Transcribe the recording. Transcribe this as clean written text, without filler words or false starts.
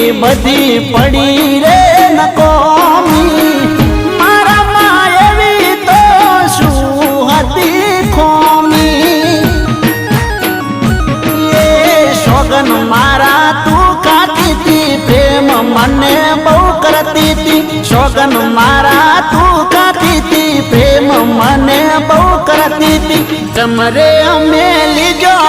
બધી પડી રે નકોમી મારા માં એવી તો શું હતી ખોમી એ સોગન મારા તું ખાતી તી પ્રેમ મને બહુ કરતી તી સોગન મારા તું ખાતી તી પ્રેમ મને બહુ કરતી તી તમરે અમે લીજો